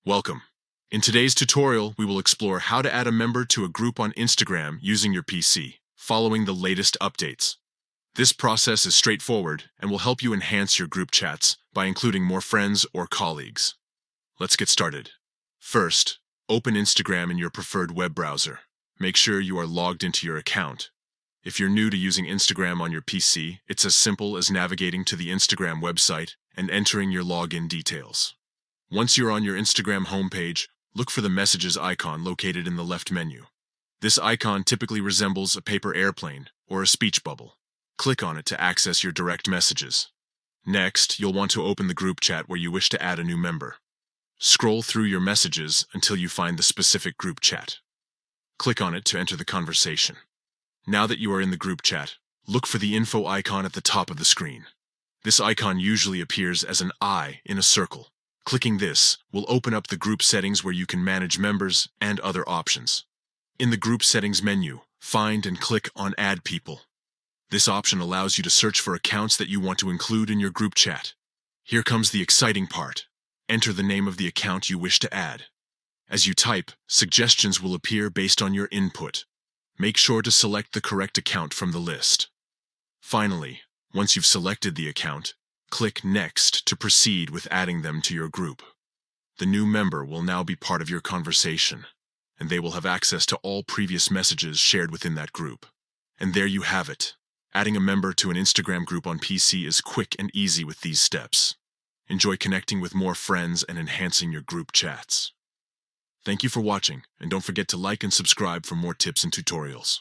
Welcome. In today's tutorial, we will explore how to add a member to a group on Instagram using your PC, following the latest updates. This process is straightforward and will help you enhance your group chats by including more friends or colleagues. Let's get started. First, open Instagram in your preferred web browser. Make sure you are logged into your account. If you're new to using Instagram on your PC, it's as simple as navigating to the Instagram website and entering your login details. Once you're on your Instagram homepage, look for the messages icon located in the left menu. This icon typically resembles a paper airplane or a speech bubble. Click on it to access your direct messages. Next, you'll want to open the group chat where you wish to add a new member. Scroll through your messages until you find the specific group chat. Click on it to enter the conversation. Now that you are in the group chat, look for the info icon at the top of the screen. This icon usually appears as an eye in a circle. Clicking this will open up the group settings where you can manage members and other options. In the group settings menu, find and click on Add People. This option allows you to search for accounts that you want to include in your group chat. Here comes the exciting part. Enter the name of the account you wish to add. As you type, suggestions will appear based on your input. Make sure to select the correct account from the list. Finally, once you've selected the account, click Next to proceed with adding them to your group. The new member will now be part of your conversation, and they will have access to all previous messages shared within that group. And there you have it. Adding a member to an Instagram group on PC is quick and easy with these steps. Enjoy connecting with more friends and enhancing your group chats. Thank you for watching, and don't forget to like and subscribe for more tips and tutorials.